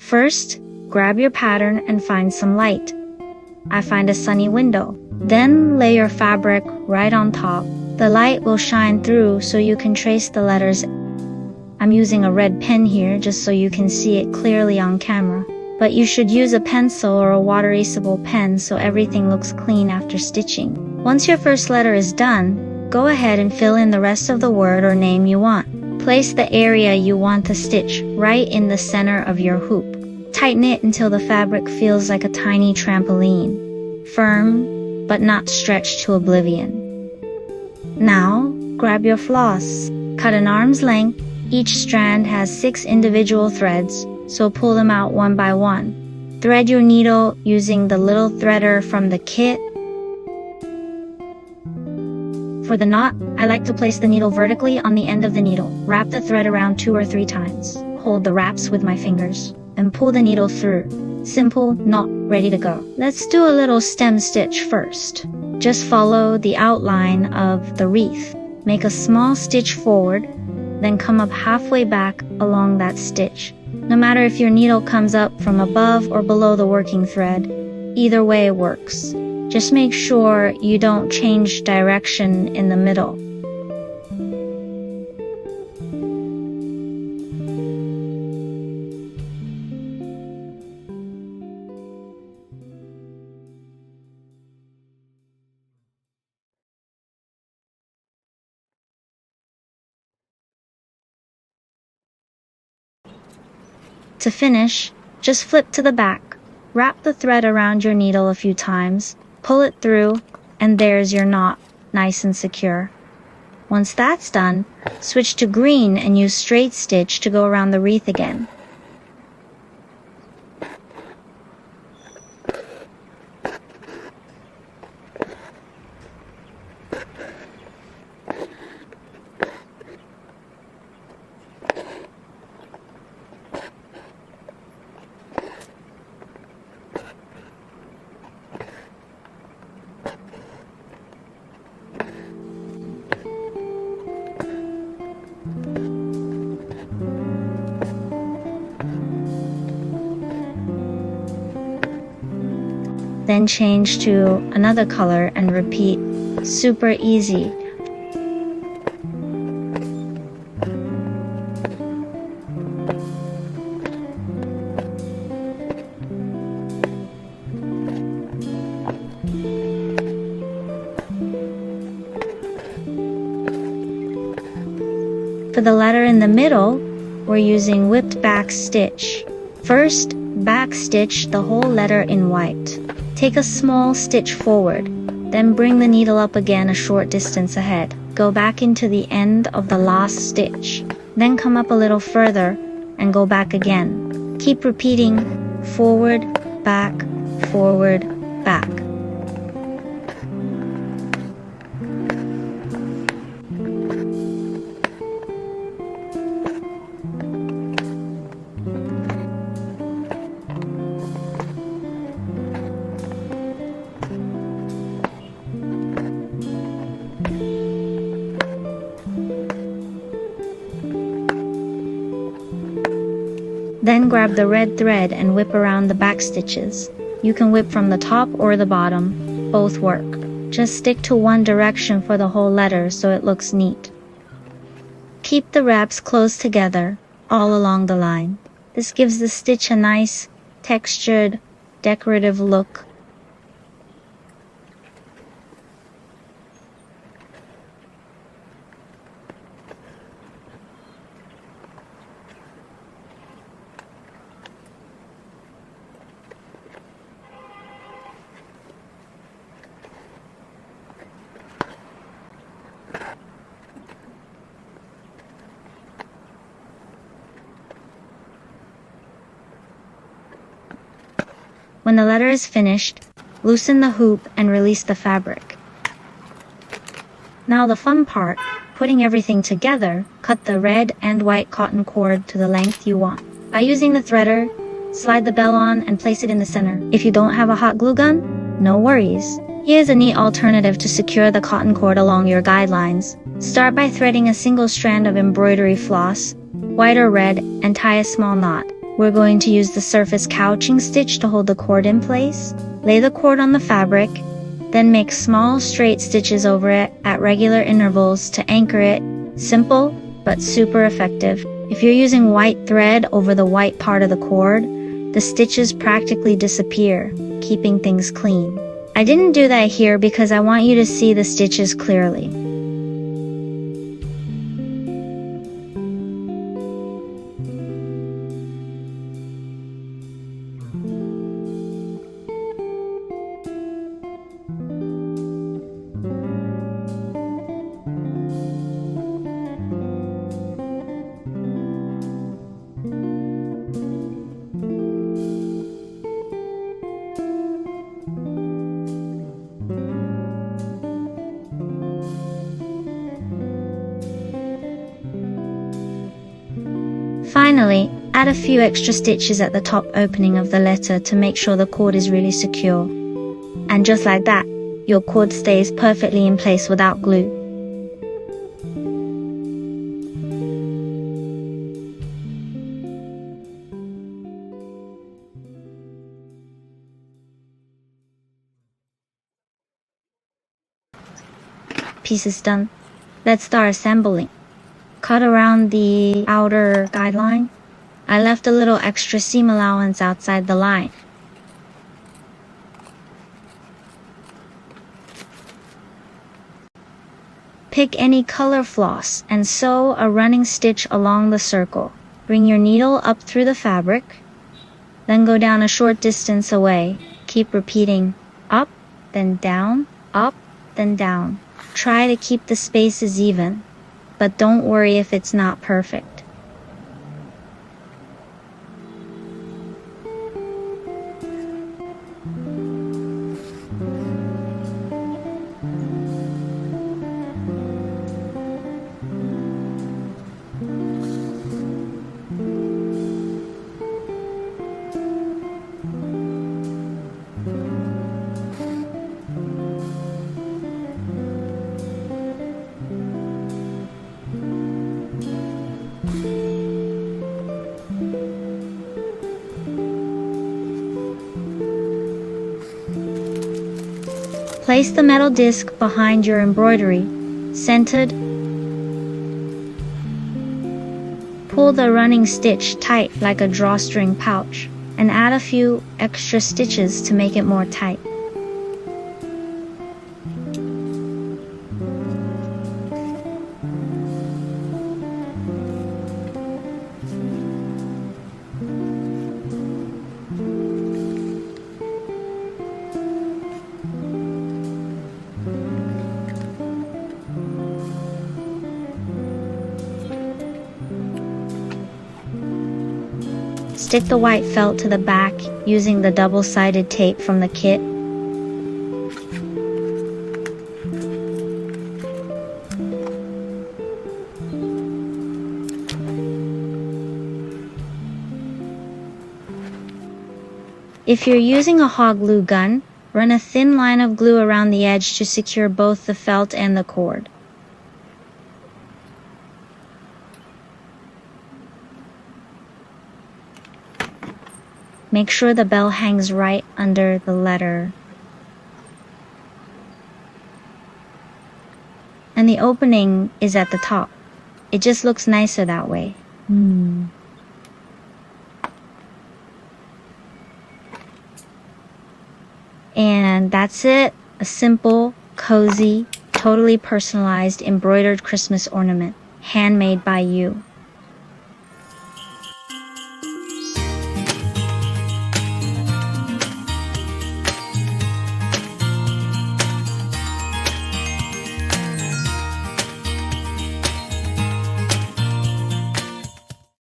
First, grab your pattern and find some light. I find a sunny window. Then lay your fabric right on top. The light will shine through so you can trace the letters. I'm using a red pen here just so you can see it clearly on camera. But you should use a pencil or a water erasable pen so everything looks clean after stitching. Once your first letter is done, go ahead and fill in the rest of the word or name you want. Place the area you want to stitch right in the center of your hoop. Tighten it until the fabric feels like a tiny trampoline. Firm, but not stretched to oblivion. Now, grab your floss. Cut an arm's length. Each strand has 6 individual threads, so pull them out one by one. Thread your needle using the little threader from the kit. For the knot, I like to place the needle vertically on the end of the needle. Wrap the thread around 2 or 3 times. Hold the wraps with my fingers and pull the needle through. Simple knot ready to go. Let's do a little stem stitch first. Just follow the outline of the wreath. Make a small stitch forward, then come up halfway back along that stitch. No matter if your needle comes up from above or below the working thread, either way works. Just make sure you don't change direction in the middle. To finish, just flip to the back. Wrap the thread around your needle a few times, pull it through, and there's your knot, nice and secure. Once that's done, switch to green and use straight stitch to go around the wreath again. Then change to another color and repeat. Super easy. For the letter in the middle, we're using whipped back stitch. First, back stitch the whole letter in white. Take a small stitch forward, then bring the needle up again a short distance ahead. Go back into the end of the last stitch. Then come up a little further and go back again. Keep repeating forward, back, forward, back. Then grab the red thread and whip around the back stitches. You can whip from the top or the bottom, both work. Just stick to one direction for the whole letter so it looks neat. Keep the wraps close together all along the line. This gives the stitch a nice, textured, decorative look. When the letter is finished, loosen the hoop and release the fabric. Now the fun part, putting everything together, cut the red and white cotton cord to the length you want. By using the threader, slide the bell on and place it in the center. If you don't have a hot glue gun, no worries. Here's a neat alternative to secure the cotton cord along your guidelines. Start by threading a single strand of embroidery floss, white or red, and tie a small knot. we're going to use the surface couching stitch to hold the cord in place. Lay the cord on the fabric, then make small straight stitches over it at regular intervals to anchor it. Simple, but super effective. If you're using white thread over the white part of the cord, the stitches practically disappear, keeping things clean. I didn't do that here because I want you to see the stitches clearly. Finally, add a few extra stitches at the top opening of the letter to make sure the cord is really secure. And just like that, your cord stays perfectly in place without glue. Piece is done. Let's start assembling. Cut around the outer guideline. I left a little extra seam allowance outside the line. Pick any color floss and sew a running stitch along the circle. Bring your needle up through the fabric, then go down a short distance away. Keep repeating up, then down, up, then down. Try to keep the spaces even, but don't worry if it's not perfect. Place the metal disc behind your embroidery, centered. Pull the running stitch tight like a drawstring pouch, and add a few extra stitches to make it more tight. Stick the white felt to the back using the double-sided tape from the kit. If you're using a hot glue gun, run a thin line of glue around the edge to secure both the felt and the cord. Make sure the bell hangs right under the letter. And the opening is at the top. It just looks nicer that way. And that's it. A simple, cozy, totally personalized embroidered Christmas ornament, handmade by you.